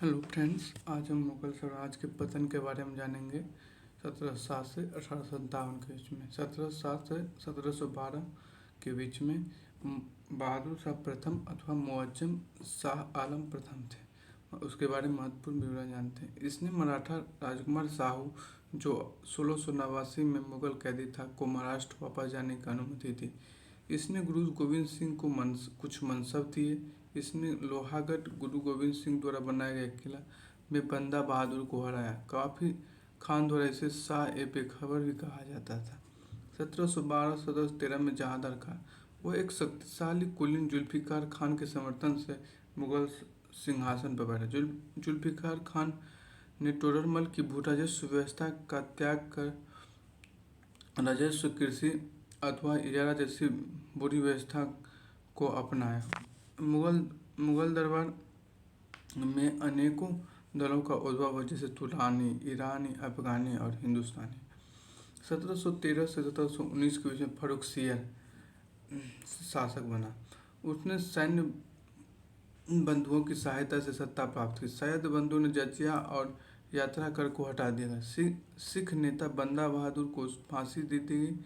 Hello friends, आज हम मुगल साम्राज्य के पतन के बारे में जानेंगे। 1707 से 1857 के बीच में 1707 से 1712 के बीच में बहादुर शाह प्रथम अथवा मुअज्जम शाह आलम प्रथम थे। उसके बारे में महत्वपूर्ण विवरण जानते हैं। इसने मराठा राजकुमार शाहू, जो 1689 में मुगल कैदी था, को महाराष्ट्र वापस जाने की अनुमति दी। इसने गुरु गोविंद सिंह को कुछ मनसब दिए। इसने लोहागढ़ गुरु गोविंद सिंह द्वारा बनाए गए किला में बंदा बहादुर को हराया। काफी खान द्वारा इसे शाह ए बेखबर भी कहा जाता था। 1712-1713 में जहांदार खान, वो एक शक्तिशाली कुलीन जुल्फिकार खान के समर्थन से मुगल सिंहासन पर बैठा। जुल्फिकार खान ने टोडरमल की भू राजस्व व्यवस्था का त्याग कर राजस्व कृषि अथवा इजारा जैसी बुरी व्यवस्था को अपनाया। मुगल दरबार में अनेकों दलों का उद्भव हुआ, जैसे तुर्कानी, ईरानी, अफगानी और हिंदुस्तानी। 1713 से 1719 के बीच में फर्रुखसियर शासक बना। उसने सैन्य बंधुओं की सहायता से सत्ता प्राप्त की। सैयद बंधु ने जजिया और यात्रा कर को हटा दिया। सिख नेता बंदा बहादुर को फांसी दे दी गई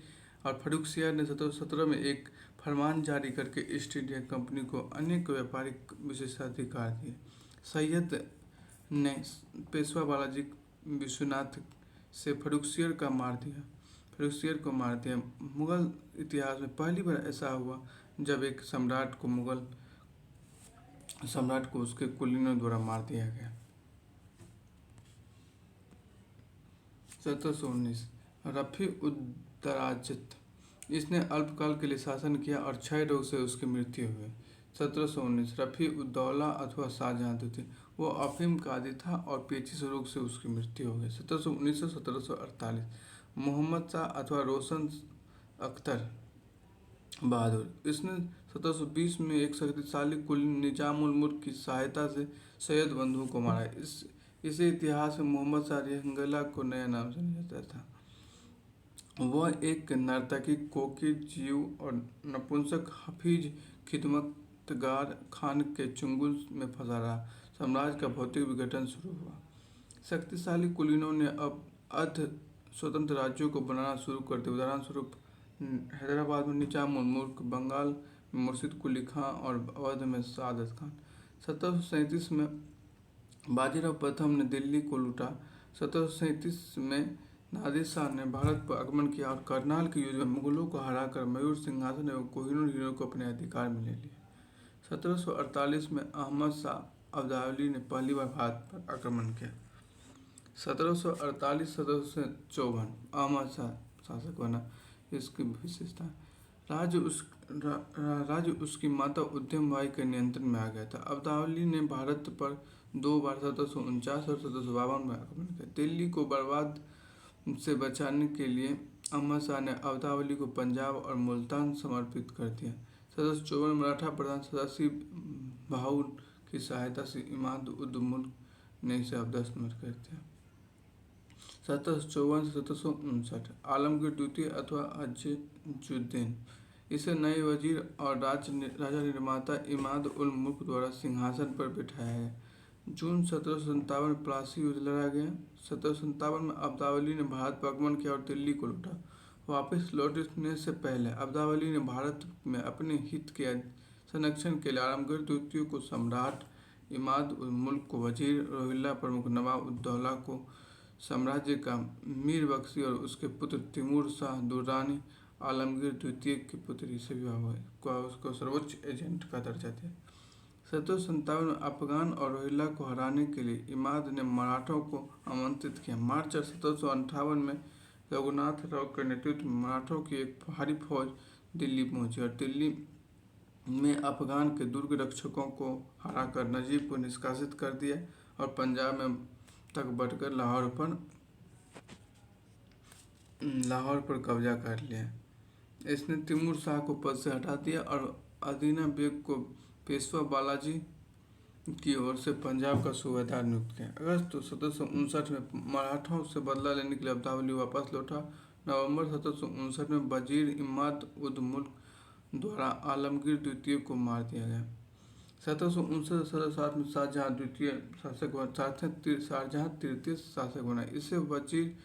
और फर्रुखसियर ने 1717 में एक फरमान जारी करके ईस्ट इंडिया कंपनी को अनेक व्यापारिक विशेषाधिकार दिए। सैयद ने पेशवा बालाजी विश्वनाथ से फर्रुखसियर को मार दिया। मुगल इतिहास में पहली बार ऐसा हुआ जब एक मुगल सम्राट को उसके कुलीनों द्वारा मार दिया गया। 1719 रफी उद्दराजित, इसने अल्पकाल के लिए शासन किया और क्षय रोग से उसकी मृत्यु हुई। 1719 रफी उद्दौला अथवा शाहजहां द्वितीय, वो अफीम का आदी था और पेचिश रोग से उसकी मृत्यु हो गई। 1719 से 1748 मोहम्मद शाह अथवा रोशन अख्तर बहादुर, इसने 1720 में एक शक्तिशाली कुलीन निजाम उल मुल्क की सहायता से सैयद बंधुओं को मारा। इसे इतिहास में मोहम्मद शाह रिहंगला को नया नाम से जाता था। वह एक नर्तकी, कोकी, जीव और नपुंसक हफीज खिदमतगार खान के चुंगल में फंसा रहा। साम्राज्य का भौतिक विघटन शुरू हुआ। शक्तिशाली कुलीनों ने अब अर्ध स्वतंत्र राज्यों को बनाना शुरू कर दिया। उदाहरण स्वरूप हैदराबाद में निजाम उल मुल्क, बंगाल में मुर्शिद कुली खां और अवध में सादत खान। 1737 में बाजीराव प्रथम ने दिल्ली को लूटा। 1737 में नादिर शाह ने भारत पर आक्रमण किया और करनाल के युद्ध में मुगलों को हराकर मयूर सिंहासन एवं कोहिनूर हीरों को अपने अधिकार में ले लिया। 1748 में अहमद शाह अब्दाली ने पहली बार भारत पर आक्रमण किया। 1748-1754 अहमद शाह शासक बना। इसकी विशेषता, राज्य उसकी माता उद्यम बाई के नियंत्रण में आ गया था। अब्दाली ने भारत पर 2 बार 1749 और 1752 में आक्रमण किया। दिल्ली को बर्बाद से बचाने के लिए अहमद शाह ने अब्दाली को पंजाब और मुल्तान समर्पित कर दिया। 1754 में मराठा प्रधान सदाशिव भाऊ की सहायता से इमाद उद मुल्क ने इसे अपदस्थ कर दिया। 1754 से 1759 आलमगीर द्वितीय अथवा अज्जुद्दीन, इसे नए वजीर और राजा निर्माता इमाद उल मुल्क द्वारा सिंहासन पर बिठाया गया। जून 1757 में प्लासी युद्ध लड़ा गया। 1757 में अब्दाली ने भारत पर आक्रमण किया और दिल्ली को लूटा। वापस लौटने से पहले अब्दाली ने भारत में अपने हित के संरक्षण के लिए आलमगीर द्वितीय को सम्राट, इमाद उल मुल्क को वजीर, रोहिल्ला प्रमुख नवाब उद्दौला को साम्राज्य का मीर बख्शी और उसके पुत्र तिमूर शाह दुर्रानी आलमगीर द्वितीय की पुत्री से विवाह हुआ, उसको सर्वोच्च एजेंट का दर्जा दिया। 1757 में अफगान और रोहिल्ला को हराने के लिए इमाद ने मराठों को आमंत्रित किया। मार्च 1758 में रघुनाथ राव के नेतृत्व में मराठों की एक भारी फौज दिल्ली पहुंची और दिल्ली में अफगान के दुर्ग रक्षकों को हराकर नजीब को निष्कासित कर दिया और पंजाब में तक बढ़कर लाहौर पर कब्जा कर लिया। इसने तिमूर शाह को पद से हटा दिया और अदीना बेग को पेशवा बालाजी की ओर से पंजाब का सूबेदार नियुक्त किया। अगस्त 1759 में मराठों से बदला लेने के लिए अब्दाली वापस लौटा। नवंबर 1759 में वजीर इमाद उद मुल्क द्वारा आलमगीर द्वितीय को मार दिया गया। 1759 में शाहजहाँ द्वितीय शासक शाहजहाँ तृतीय शासक बना। इसे वजीर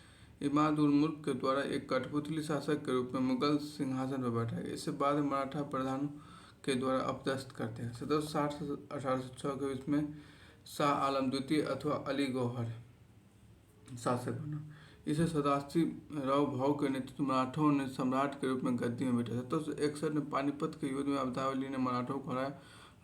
इमाद उल मुल्क के द्वारा एक कठपुतली शासक के रूप में मुगल सिंहासन पर बैठाया गया। इसे बाद में मराठा प्रधानों के द्वारा अपदस्थ कर दिया। 1760 से 1806 के बीच में शाह आलम द्वितीय अथवा अली गौहर शासक बना। इसे सदाशिव राव भाऊ के नेतृत्व मराठों ने सम्राट के रूप में गद्दी में बैठा। 1761 में पानीपत के युद्ध में अब्दावली ने मराठों को हराया।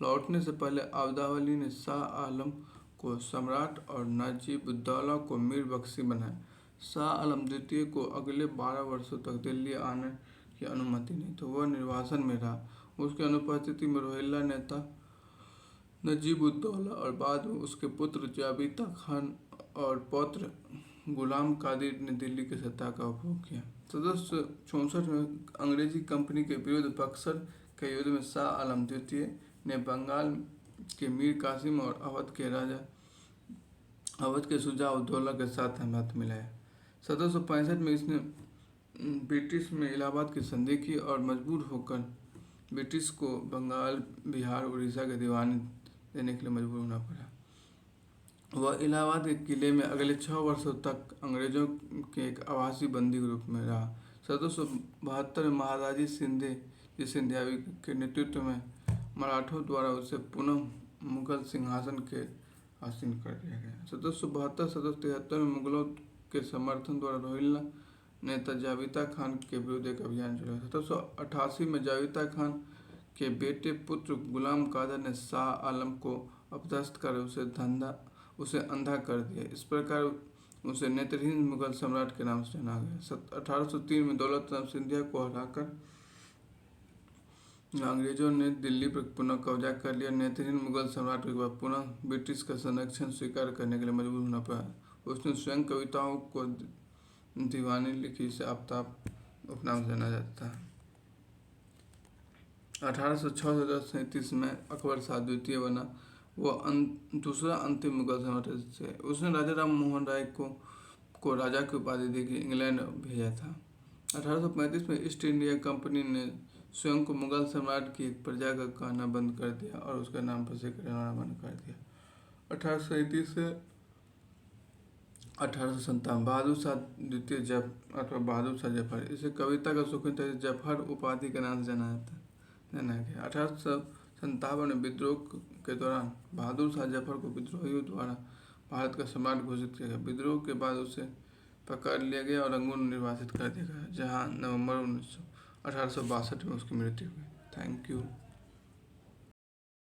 लौटने से पहले अब्दावली ने शाह आलम को सम्राट और नजीबुद्दौला को मीर बख्शी बनाया। शाह आलम द्वितीय को अगले 12 वर्षों तक दिल्ली आने की अनुमति नहीं, तो वह निर्वासन में रहा। उसकी अनुपस्थिति में रोहिल्ला नेता नजीबुद्दौला और बाद में उसके पुत्र जाबिता खान और पौत्र गुलाम कादिर ने दिल्ली की सत्ता का उपभोग किया। 1764 में अंग्रेजी कंपनी के विरुद्ध बक्सर के युद्ध में शाह आलम द्वितीय ने बंगाल के मीर कासिम और अवध के शुजा उद्दौला के साथ हाथ मिलाया। 1765 में इसने ब्रिटिश में इलाहाबाद की संधि की और मजबूर होकर ब्रिटिश को बंगाल, बिहार, उड़ीसा के दीवानी देने के लिए मजबूर होना पड़ा। वह इलाहाबाद के किले में अगले 6 वर्षों तक अंग्रेजों के एक आवासी बंदी के रूप में रहा। 1772 में महादाजी सिंधियावी के नेतृत्व में मराठों द्वारा उसे पुनः मुगल सिंहासन के आसीन कर दिया गया। 1772-1773 में मुगलों के समर्थन द्वारा रोहिल्ला नेता जाबिता खान के विरुद्ध एक अभियान चला। 1788 में जाबिता खान के बेटे पुत्र गुलाम कादर ने शाह आलम को अपदस्थ कर उसे अंधा कर दिया। इस प्रकार उसे नेत्रहीन मुगल सम्राट के नाम से जाना गया। 1803 में दौलत राम सिंधिया को हराकर अंग्रेजों ने दिल्ली पर पुनः कब्जा कर लिया। नेत्रहीन मुगल सम्राट के बाद पुनः ब्रिटिश का संरक्षण स्वीकार करने के लिए मजबूर होना पड़ा। उसने स्वयं कविताओं को दीवानी लिखी। इसे आफ्ताब उपनाम से जाना जाता है। 1806 से 1837 में अकबर शाह द्वितीय बना। वह दूसरा अंतिम मुगल सम्राट थे। उसने राजा राम मोहन राय को राजा की उपाधि देकर इंग्लैंड भेजा था। 1835 में ईस्ट इंडिया कंपनी ने स्वयं को मुगल सम्राट की एक प्रजा का कहना बंद कर दिया और उसका नाम प्रसिद्ध करना बंद कर दिया। 1837 से 1857 बहादुर शाह द्वितीय अथवा बहादुर शाह जफर, इसे कविता का शौकीन था, जफर उपाधि के नाम से जाना गया। 1857 में विद्रोह के दौरान बहादुर शाह जफर को विद्रोहियों द्वारा भारत का सम्राट घोषित किया गया। विद्रोह के बाद उसे पकड़ लिया गया और रंगून निर्वासित कर दिया गया, जहां नवंबर 1862 में उसकी मृत्यु हुई। Thank you.